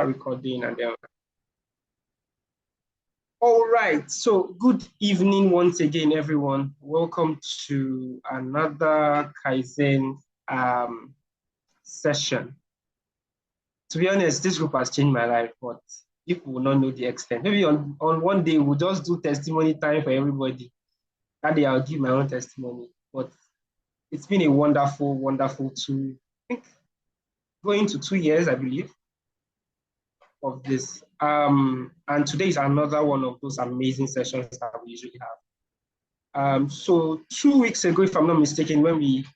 start recording and then. All right. So good evening once again, everyone. Welcome to another Kaizen session. To be honest, this group has changed my life, but people will not know the extent. Maybe on one day we'll just do testimony time for everybody. That day I'll give my own testimony. But it's been a wonderful, wonderful I think going to 2 years, I believe, of this. And today is another one of those amazing sessions that we usually have. So 2 weeks ago, if I'm not mistaken, when we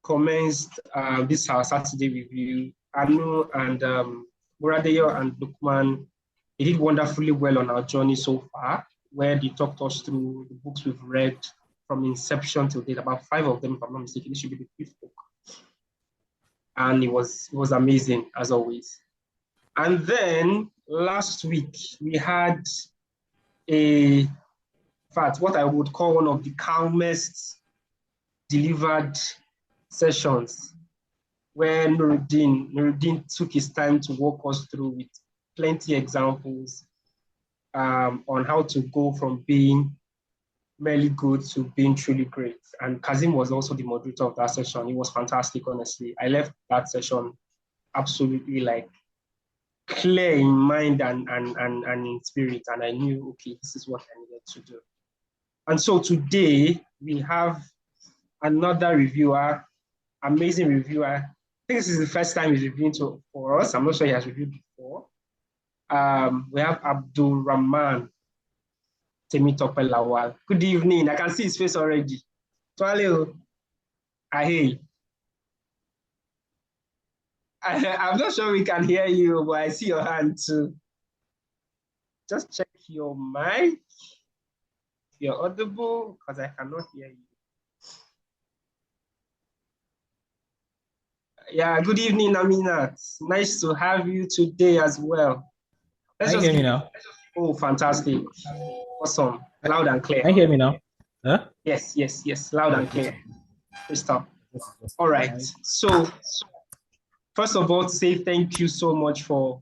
commenced this our Saturday review, Anu and Muradeyo and Lukman, they did wonderfully well on our journey so far, where they talked us through the books we've read from inception till date, about 5 of them, if I'm not mistaken. This should be the 5th book. And it was amazing, as always. And then last week, we had what I would call one of the calmest delivered sessions, where Nuruddin took his time to walk us through with plenty examples on how to go from being merely good to being truly great. And Kazim was also the moderator of that session. It was fantastic, honestly. I left that session absolutely like clear in mind and in spirit, and I knew, okay, this is what I needed to do. And so today we have another reviewer, amazing reviewer. I think this is the first time he's reviewing for us. I'm not sure he has reviewed before. We have Abdul Rahman Temitope Lawal. Good evening. I can see his face already. Twaleo, Ahe. I'm not sure we can hear you, but I see your hand too. Just check your mic. If you're audible, because I cannot hear you. Yeah, good evening, Amina. Nice to have you today as well. Can you hear me now? Oh, fantastic. Awesome. Loud and clear. Can you hear me now? Huh? Yes. Loud and clear. Crystal. All right. So, first of all, to say thank you so much for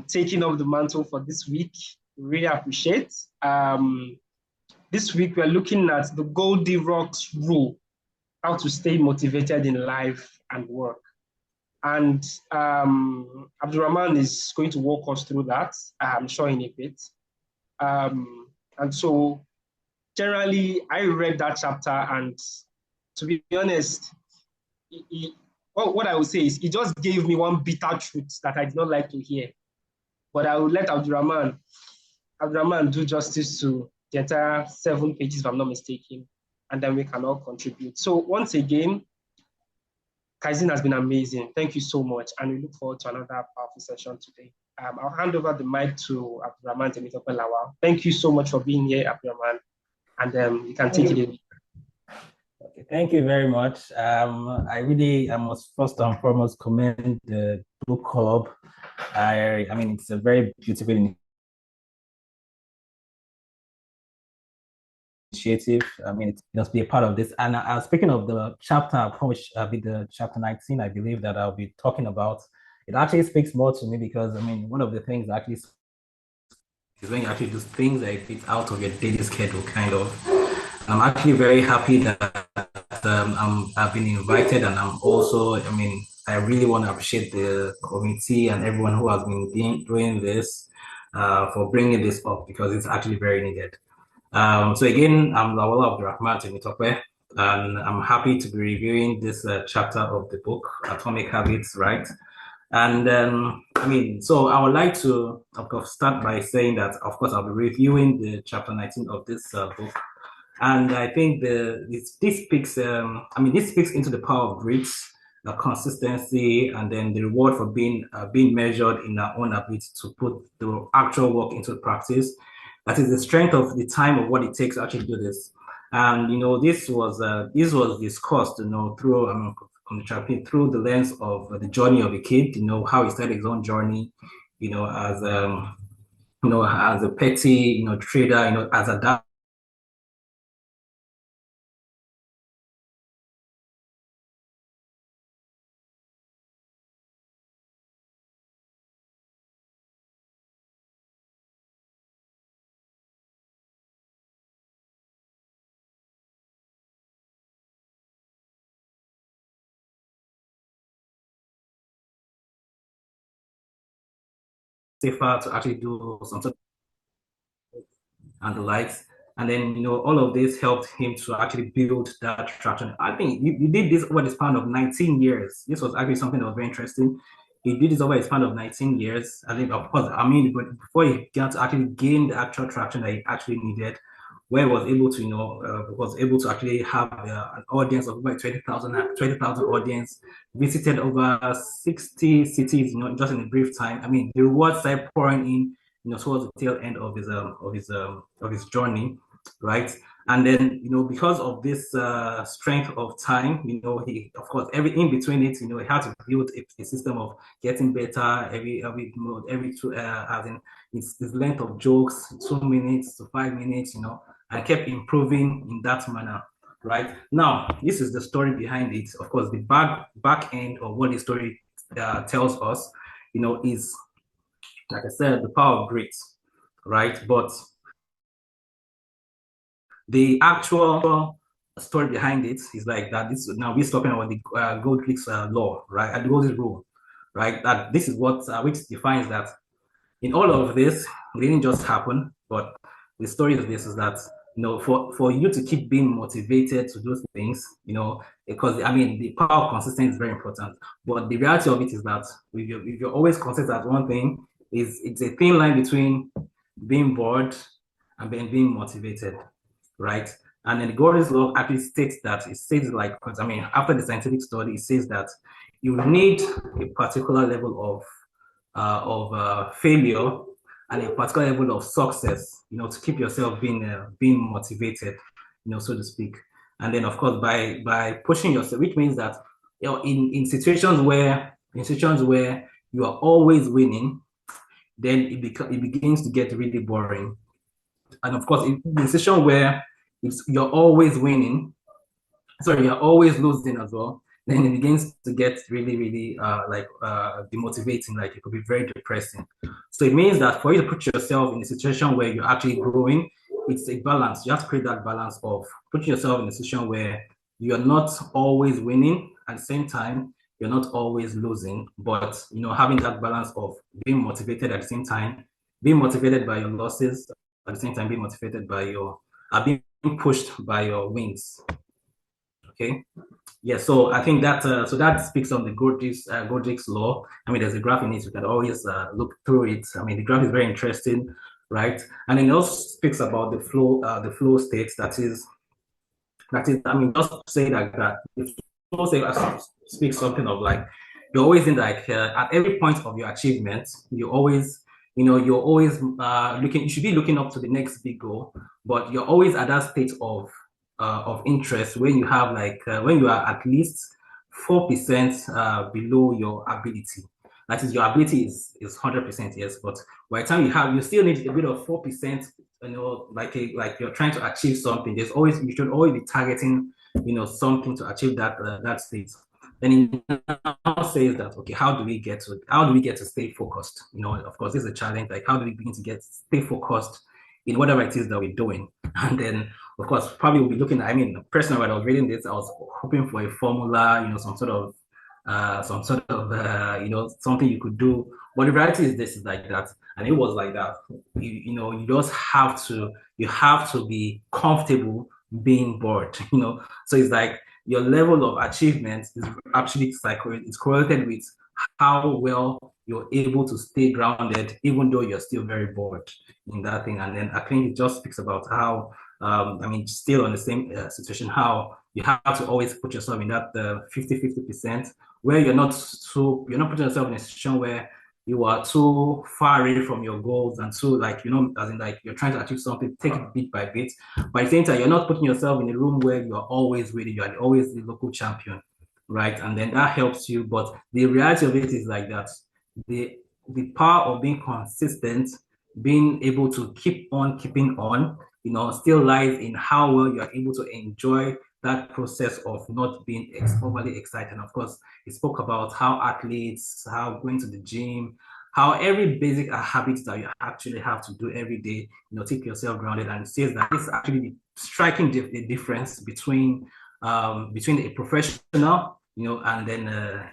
taking up the mantle for this week. We really appreciate. This week, we're looking at the Goldilocks Rule, how to stay motivated in life and work. And Abdurrahman is going to walk us through that, I'm sure, in a bit. And so, generally, I read that chapter, and to be honest, what I would say is it just gave me one bitter truth that I did not like to hear. But I would let Abdurrahman do justice to the entire 7 pages, if I'm not mistaken, and then we can all contribute. So once again, Kaizen has been amazing. Thank you so much, and we look forward to another powerful session today. I'll hand over the mic to Abdurrahman Temitope Lawal. Thank you so much for being here, Abdurrahman, and you can take it away. Okay, thank you very much. I must first and foremost commend the book club. I mean, it's a very beautiful initiative. I mean, it must be a part of this. And speaking of the chapter, which will be the chapter 19, I believe that I'll be talking about, it actually speaks more to me because, I mean, one of the things actually is when you actually do things that fit out of your daily schedule, kind of. I'm actually very happy that I've been invited, and I'm also, I mean, I really want to appreciate the committee and everyone who has been doing this for bringing this up because it's actually very needed. So again, I'm Lawal Abdurrahman Temitope, and I'm happy to be reviewing this chapter of the book, Atomic Habits, right? And I mean, so I would like to, of course, start by saying that, of course, I'll be reviewing the chapter 19 of this book. And I think this speaks, I mean, this speaks into the power of grit, the consistency, and then the reward for being measured in our own ability to put the actual work into practice. That is the strength of the time of what it takes to actually do this. And you know, this was discussed, you know, through through the lens of the journey of a kid. You know, how he started his own journey. You know, as a petty, you know, trader. You know, as a dad safer to actually do some sort of and the likes. And then, all of this helped him to actually build that traction. I think you did this over the span of 19 years. This was actually something that was very interesting. He did this over a span of 19 years. I think, of course, I mean, but before he began to actually gain the actual traction that he actually needed, where he was able to, was able to actually have an audience of about 20,000 audience, visited over 60 cities, just in a brief time. I mean, the rewards started pouring in, towards the tail end of his journey, right? And then, because of this strength of time, he, of course, every in between it, he had to build a system of getting better every two, as in its length of jokes, 2 minutes to 5 minutes, and kept improving in that manner, right? Now, this is the story behind it. Of course, the back end of what the story tells us, is, like I said, the power of grit, right? But the actual story behind it is like that. This now we're talking about the Goldilocks law, right? And the Goldilocks rule, right? That this is what which defines that in all of this, it didn't just happen, but the story of this is that for you to keep being motivated to do things, because I mean the power of consistency is very important. But the reality of it is that if you're always consistent at one thing, it's a thin line between being bored and being motivated, right? And then the Gordon's law actually states that it says like, because I mean, after the scientific study, it says that you need a particular level of failure and a particular level of success, to keep yourself being motivated, so to speak. And then, of course, by pushing yourself, which means that in situations where you are always winning, then it begins to get really boring. And of course, in a situation where you're always winning, sorry, you're always losing as well, then it begins to get really, really demotivating. Like it could be very depressing. So it means that for you to put yourself in a situation where you're actually growing, it's a balance. You have to create that balance of putting yourself in a situation where you're not always winning at the same time, you're not always losing, but having that balance of being motivated at the same time, being motivated by your losses, at the same time being motivated by your being pushed by your wins. Okay. Yeah, so I think that so that speaks on the Goldilocks law. I mean, there's a graph in it. You can always look through it. I mean, the graph is very interesting, right? And it also speaks about the flow states. That is. I mean, just say like that. The flow state speaks something of like you're always in like at every point of your achievement, you're always looking. You should be looking up to the next big goal, but you're always at that state of interest when you have when you are at least 4% below your ability. That is, your ability is 100%, yes, but by the time you still need a bit of 4%. Like you're trying to achieve something. You should always be targeting something to achieve that state. Then it now says that, okay, how do we get to stay focused? Of course, this is a challenge. Like, how do we begin to stay focused in whatever it is that we're doing? And then, of course, probably we'll be looking at, I mean, personally, when I was reading this, I was hoping for a formula, some sort of, something you could do. But the reality is this is like that. And it was like that. You just have to be comfortable being bored, So it's like your level of achievement is actually it's correlated with how well you're able to stay grounded, even though you're still very bored in that thing. And then I think it just speaks about how, I mean, still on the same situation, how you have to always put yourself in that 50-50%, where you're not putting yourself in a situation where you are too far away from your goals and too as in like you're trying to achieve something, take it bit by bit. But at the same time, you're not putting yourself in a room where you're always winning, you are always the local champion, right? And then that helps you. But the reality of it is like that. The power of being consistent, being able to keep on keeping on, still lies in how well you are able to enjoy that process of not being overly excited. And of course, it spoke about how athletes, how going to the gym, how every basic habit that you actually have to do every day, keep yourself grounded. And it says that it's actually striking the difference between a professional, and then a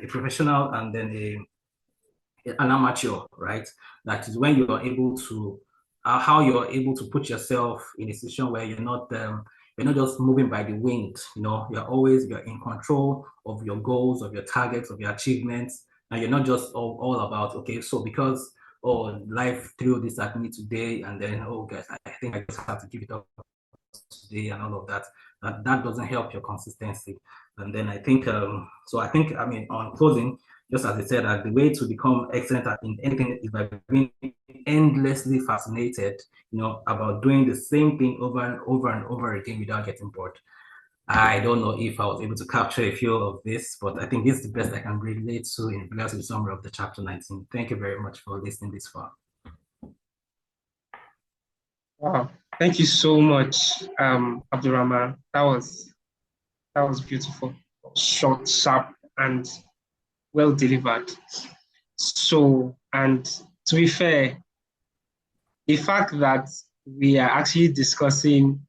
an amateur, right? That is when you are able to, how you're able to put yourself in a situation where you're not just moving by the wind. You're in control of your goals, of your targets, of your achievements, and you're not just all about, okay, so because life threw this at me today, and then guys, I think I just have to give it up today and all of that. That doesn't help your consistency. And then I think I mean, on closing, just as I said, that the way to become excellent in anything is by being endlessly fascinated, about doing the same thing over and over and over again without getting bored. I don't know if I was able to capture a few of this, but I think this is the best I can relate to in regards to the summary of the chapter 19. Thank you very much for listening this far. Wow, thank you so much, Abdurrahman. That was beautiful, short, sharp, and well delivered. So, and to be fair, the fact that we are actually discussing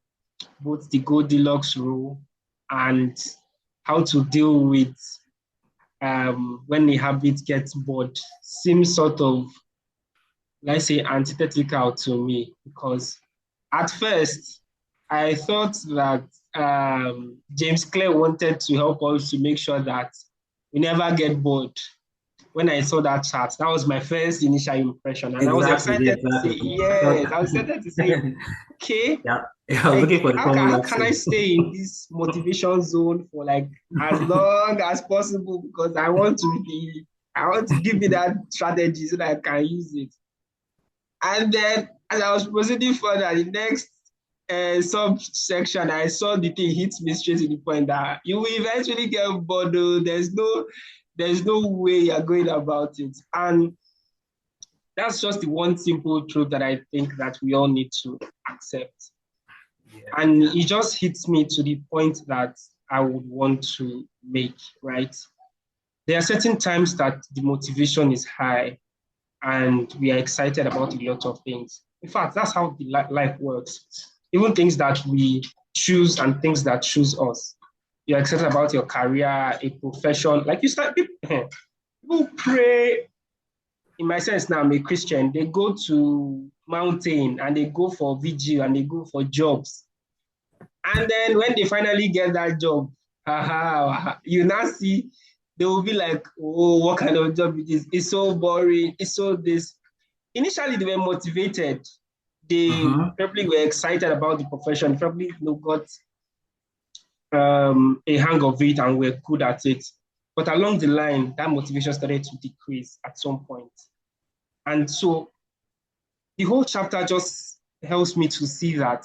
both the Goldilocks rule and how to deal with when the habit gets bored seems sort of, let's say, antithetical to me, because at first I thought that James Clear wanted to help us to make sure that we never get bored. When I saw that chart, that was my first initial impression. And I was excited to say, yes, I was excited to say, okay, yeah, I was like, looking for the how can I stay in this motivation zone for like as long as possible? Because I want to give me that strategy so that I can use it. And then as I was proceeding further, the next subsection, I saw the thing hit me straight to the point that you will eventually get bored. There's no way you're going about it. And that's just the one simple truth that I think that we all need to accept. Yeah, and it just hits me to the point that I would want to make, right? There are certain times that the motivation is high and we are excited about a lot of things. In fact, that's how the life works. Even things that we choose and things that choose us. You're excited about your career, a profession. Like you start, people pray. In my sense now, I'm a Christian. They go to mountain and they go for vigil and they go for jobs. And then when they finally get that job, you now see they will be like, oh, what kind of job it is? It's so boring. It's so this. Initially, they were motivated. They probably were excited about the profession, probably got a hang of it and were good at it. But along the line, that motivation started to decrease at some point. And so the whole chapter just helps me to see that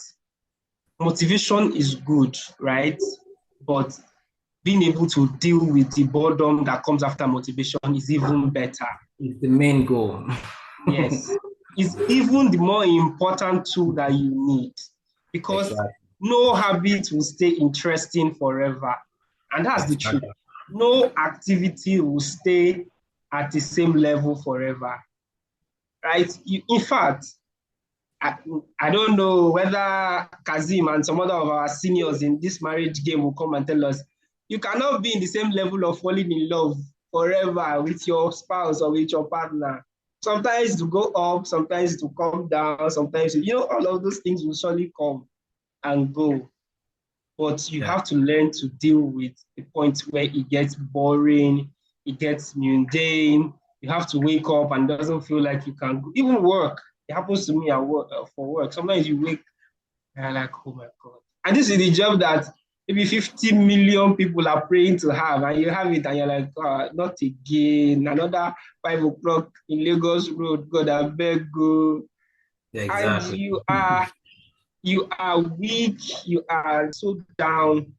motivation is good, right? But being able to deal with the boredom that comes after motivation is even better. It's the main goal. Yes. It's even the more important tool that you need, because no habit will stay interesting forever. And that's the truth. No activity will stay at the same level forever. Right? In fact, I don't know whether Kazim and some other of our seniors in this marriage game will come and tell us, you cannot be in the same level of falling in love forever with your spouse or with your partner. Sometimes to go up, sometimes to come down, sometimes, all of those things will surely come and go. But you have to learn to deal with the point where it gets boring, it gets mundane. You have to wake up and it doesn't feel like you can even work. It happens to me at work, for work. Sometimes you wake and you're like, oh my God. And this is the job that maybe 50 million people are praying to have, and you have it and you're like, not again. Another 5 o'clock in Lagos Road. God, I beg you. Exactly. And you are weak, you are so down.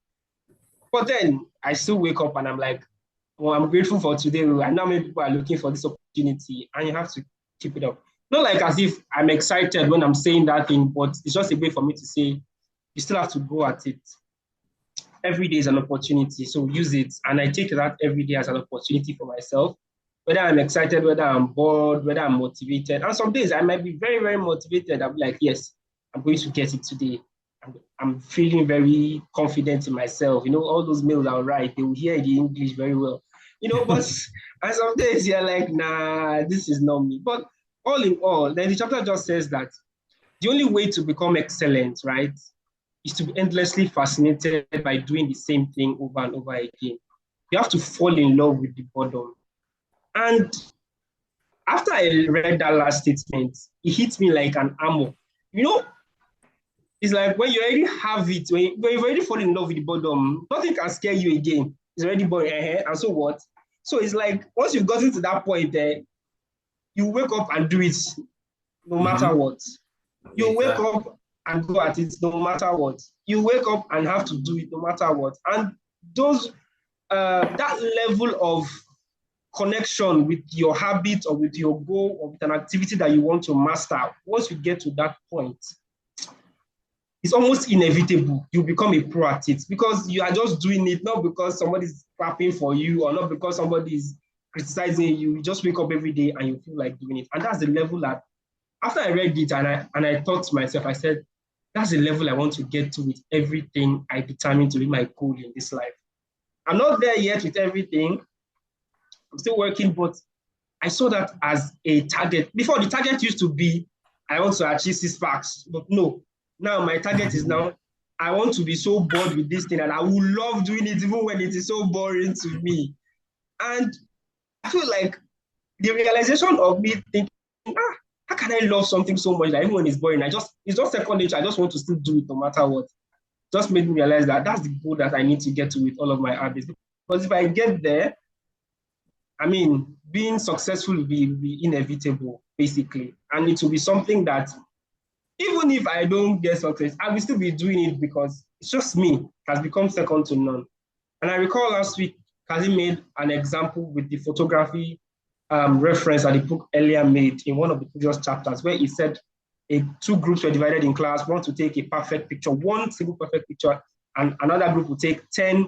But then I still wake up and I'm like, well, I'm grateful for today. I know many people are looking for this opportunity, and you have to keep it up. Not like as if I'm excited when I'm saying that thing, but it's just a way for me to say, you still have to go at it. Every day is an opportunity, so use it. And I take that every day as an opportunity for myself, whether I'm excited, whether I'm bored, whether I'm motivated. And some days I might be very, very motivated. I'll be like, yes, I'm going to get it today. I'm feeling very confident in myself. All those males I'll write, they will hear the English very well. but and some days you're like, nah, this is not me. But all in all, then the chapter just says that the only way to become excellent, right, is to be endlessly fascinated by doing the same thing over and over again. You have to fall in love with the boredom. And after I read that last statement, it hit me like an armor. You know, it's like when you already have it, when you've already fallen in love with the boredom, nothing can scare you again. It's already boring. And so what? So it's like once you've gotten to that point, you wake up and do it no matter what. You wake up and go at it no matter what. You wake up and have to do it no matter what. And those that level of connection with your habit or with your goal or with an activity that you want to master, once you get to that point, it's almost inevitable. You become a pro at it because you are just doing it, not because somebody's clapping for you or not because somebody is criticizing you. You just wake up every day and you feel like doing it. And that's the level that after I read it and I thought to myself, I said, that's the level I want to get to with everything I determine to be my goal in this life. I'm not there yet with everything. I'm still working, but I saw that as a target. Before, the target used to be, I want to achieve 6 packs, but no. Now my target is now, I want to be so bored with this thing and I would love doing it even when it is so boring to me. And I feel like the realization of me thinking, how can I love something so much that even when it's boring, it's just second nature. I just want to still do it no matter what. Just made me realize that that's the goal that I need to get to with all of my habits. Because if I get there, I mean, being successful will be inevitable, basically. And it will be something that, even if I don't get success, I will still be doing it because it's just me. It has become second to none. And I recall last week, Kazi made an example with the photography reference that the book earlier made in one of the previous chapters, where he said 2 groups were divided in class, one to take a perfect picture, one single perfect picture, and another group would take 10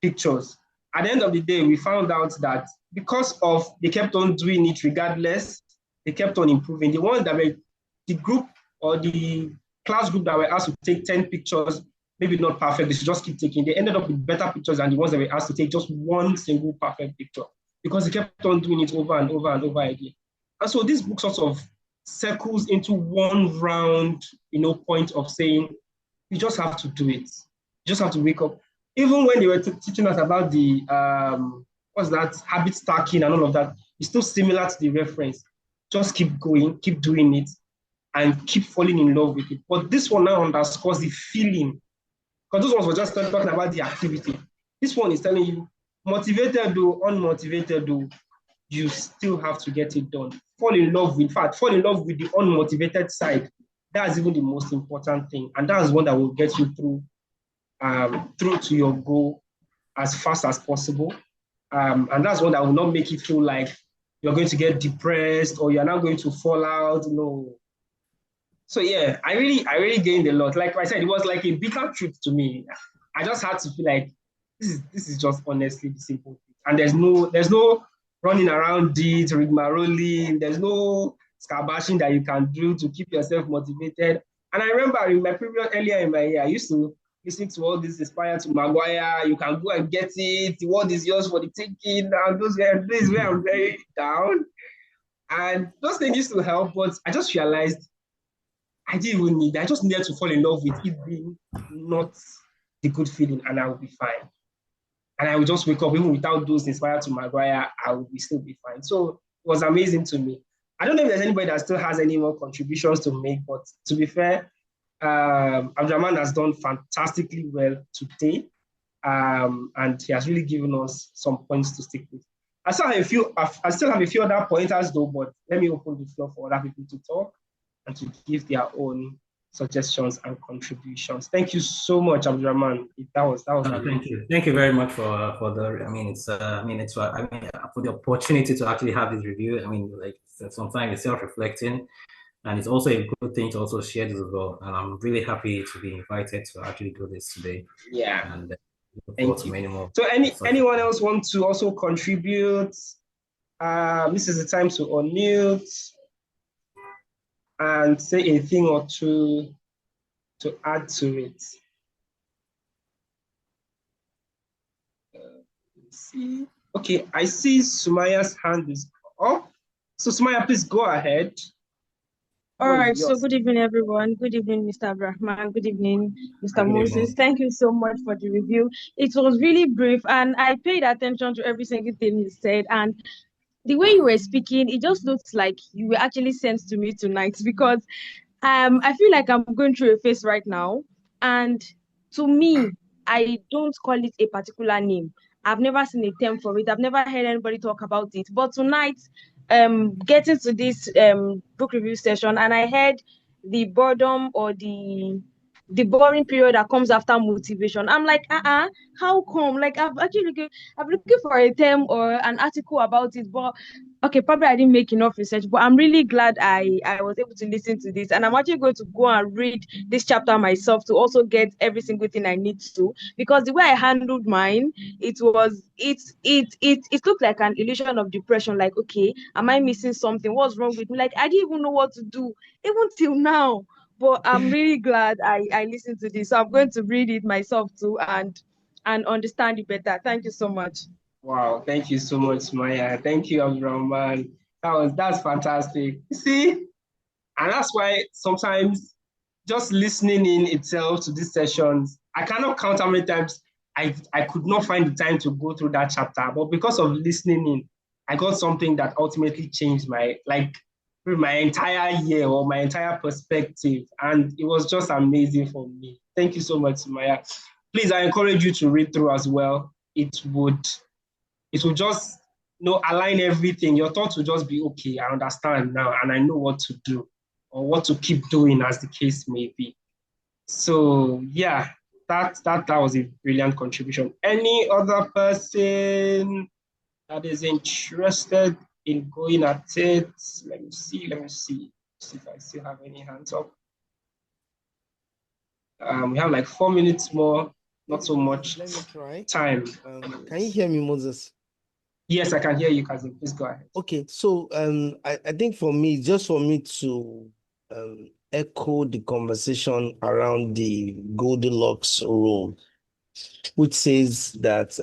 pictures. At the end of the day, we found out that because of they kept on doing it regardless, they kept on improving. The ones that were the group or the class group that were asked to take 10 pictures, maybe not perfect, they should just keep taking. They ended up with better pictures than the ones that were asked to take just one single perfect picture because they kept on doing it over and over and over again. And so this book sort of circles into one round, point of saying, you just have to do it. You just have to wake up. Even when they were teaching us about the, what's that, habit stacking and all of that, it's still similar to the reference. Just keep going, keep doing it, and keep falling in love with it. But this one now underscores the feeling. Because those ones were just talking about the activity. This one is telling you, motivated or unmotivated, you still have to get it done. Fall in love with the unmotivated side. That's even the most important thing. And that's one that will get you through to your goal as fast as possible. And that's one that will not make you feel like you're going to get depressed or you're not going to fall out. No. So yeah, I really gained a lot. Like I said, it was like a bitter truth to me. I just had to feel like this is just honestly the simple thing. And there's no running around it, rigmaroling, there's no scabashing that you can do to keep yourself motivated. And I remember in my earlier in my year, I used to listen to all this inspired to Maguire, you can go and get it, the world is yours for the taking, and those days where I'm very down. And those things used to help, but I just realized I didn't even need that. I just needed to fall in love with it being not the good feeling, and I will be fine. And I would just wake up, even without those inspired to Maguire, I would still be fine. So it was amazing to me. I don't know if there's anybody that still has any more contributions to make, but to be fair, Abdurrahman has done fantastically well today, and he has really given us some points to stick with. I still have a few other pointers though, but let me open the floor for other people to talk and to give their own suggestions and contributions. Thank you so much, Abdurrahman. That was Thank you very much for the. For the opportunity to actually have this review. I mean, like sometimes it's self-reflecting, and it's also a good thing to also share this as well. And I'm really happy to be invited to actually do this today. Yeah. And thank you. Many more. So anyone else want to also contribute? This is the time to unmute and say a thing or two to add to it. Let's see. Okay, I see Sumaya's hand is up. So Sumaya, please go ahead. All What is right, so yours? good evening, everyone. Good evening, Mr. Abrahman. Good evening, Mr. Good Moses. evening. Thank you so much for the review. It was really brief, and I paid attention to every single thing you said. And the way you were speaking, it just looks like you were actually sent to me tonight because I feel like I'm going through a phase right now, and to me, I don't call it a particular name. I've never seen a term for it. I've never heard anybody talk about it. But tonight, getting to this book review session, and I heard the boredom or the boring period that comes after motivation. I'm like, how come? Like I'm looking for a term or an article about it, but okay, probably I didn't make enough research, but I'm really glad I was able to listen to this. And I'm actually going to go and read this chapter myself to also get every single thing I need to. Because the way I handled mine, it looked like an illusion of depression. Like, okay, am I missing something? What's wrong with me? Like, I didn't even know what to do, even till now. But I'm really glad I listened to this. So I'm going to read it myself too and understand it better. Thank you so much. Wow, thank you so much, Maya. Thank you, Abdurrahman. That's fantastic. You see, and that's why sometimes just listening in itself to these sessions, I cannot count how many times I could not find the time to go through that chapter. But because of listening in, I got something that ultimately changed my entire year or my entire perspective. And it was just amazing for me. Thank you so much, Maya. Please, I encourage you to read through as well. It will just align everything. Your thoughts will just be okay. I understand now, and I know what to do or what to keep doing, as the case may be. So yeah, that was a brilliant contribution. Any other person that is interested in going at it? Let me see if I still have any hands up. We have like 4 minutes more, not so much Let me try. time. Can you hear me, Moses? Yes, I can hear you, Kazim. Please go ahead. Okay, so I think for me, just for me to echo the conversation around the Goldilocks rule, which says that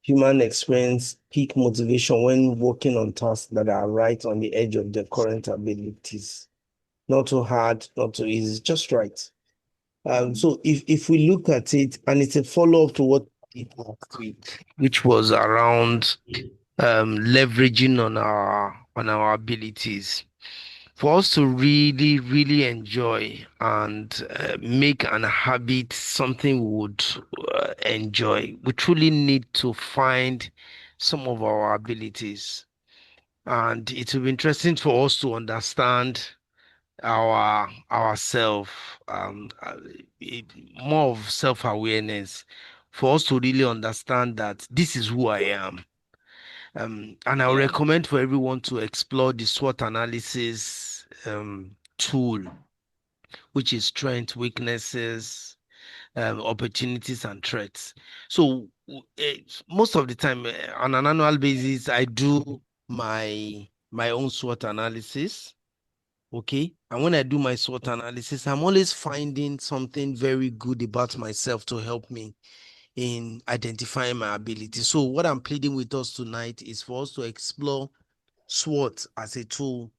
human experience peak motivation when working on tasks that are right on the edge of their current abilities. Not too hard, not too easy, just right. So if we look at it, and it's a follow-up to what we did last week, which was around leveraging on our abilities. For us to really, really enjoy and make an habit something we would enjoy, we truly need to find some of our abilities. And it will be interesting for us to understand ourself it, more of self-awareness for us to really understand that this is who I am. And I would recommend for everyone to explore the SWOT analysis tool, which is strength, weaknesses, opportunities, and threats. So most of the time, on an annual basis, I do my own SWOT analysis. Okay. And when I do my SWOT analysis, I'm always finding something very good about myself to help me in identifying my ability. So what I'm pleading with us tonight is for us to explore SWOT as a tool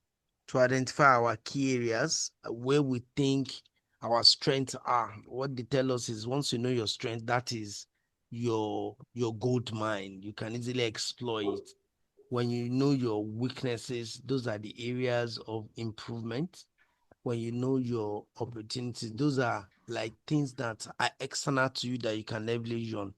to identify our key areas where we think our strengths are. What they tell us is once you know your strength, that is your gold mine. You can easily exploit. When you know your weaknesses, those are the areas of improvement. When you know your opportunities, those are like things that are external to you that you can leverage on.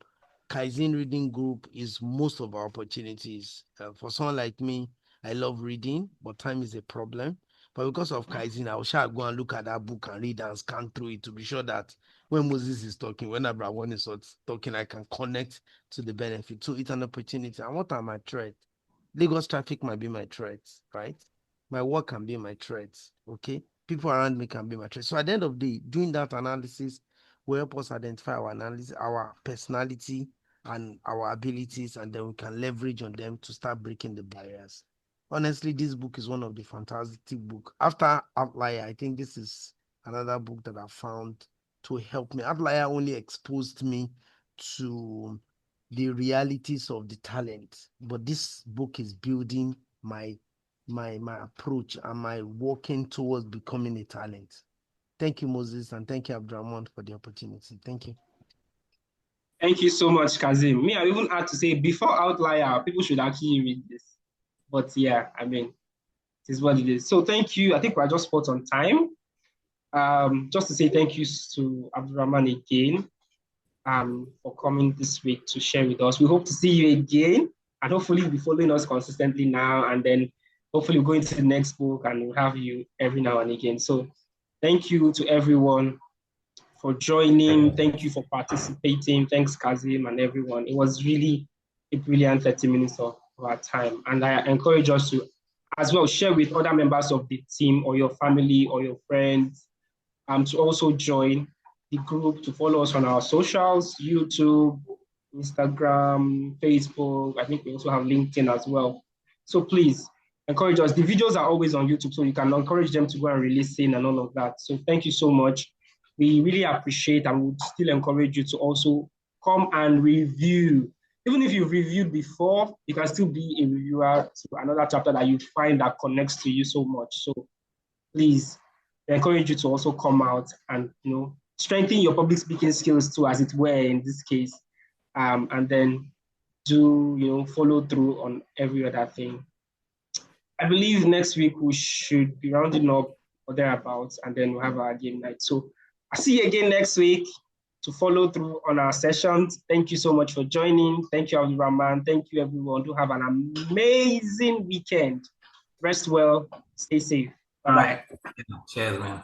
Kaizen reading group is most of our opportunities. For someone like me, I love reading, but time is a problem. But because of Kaizen, I will shall go and look at that book and read and scan through it to be sure that when Moses is talking, when Abraham is talking, I can connect to the benefit. So it's an opportunity. And what are my threats? Lagos traffic might be my threats, right? My work can be my threats, okay? People around me can be my threats. So at the end of the day, doing that analysis will help us identify our analysis, our personality, and our abilities, and then we can leverage on them to start breaking the barriers. Honestly, this book is one of the fantastic book. After Outlier, I think this is another book that I found to help me. Outlier only exposed me to the realities of the talent, but this book is building my approach and my working towards becoming a talent. Thank you, Moses, and thank you, Abdurrahman, for the opportunity. Thank you. Thank you so much, Kazim. Me, I even had to say, before Outlier, people should actually read this. But yeah, I mean, it is what it is. So thank you. I think we're just spot on time. Just to say thank you to Abdurrahman again for coming this week to share with us. We hope to see you again, and hopefully you'll be following us consistently now, and then hopefully we'll go into the next book and we'll have you every now and again. So thank you to everyone for joining. Thank you for participating. Thanks, Kazim and everyone. It was really a brilliant 30 minutes of our time. And I encourage us to as well share with other members of the team or your family or your friends to also join the group, to follow us on our socials, YouTube, Instagram, Facebook. I think we also have LinkedIn as well. So please encourage us. The videos are always on YouTube, so you can encourage them to go and re-listen and all of that. So thank you so much. We really appreciate and would still encourage you to also come and review. Even if you've reviewed before, you can still be a reviewer to another chapter that you find that connects to you so much. So please, I encourage you to also come out and strengthen your public speaking skills too, as it were in this case, and then do follow through on every other thing. I believe next week we should be rounding up or thereabouts, and then we'll have our game night. So I'll see you again next week to follow through on our sessions. Thank you so much for joining. Thank you, Abdurrahman. Thank you, everyone. Do have an amazing weekend. Rest well. Stay safe. Bye. Cheers, man.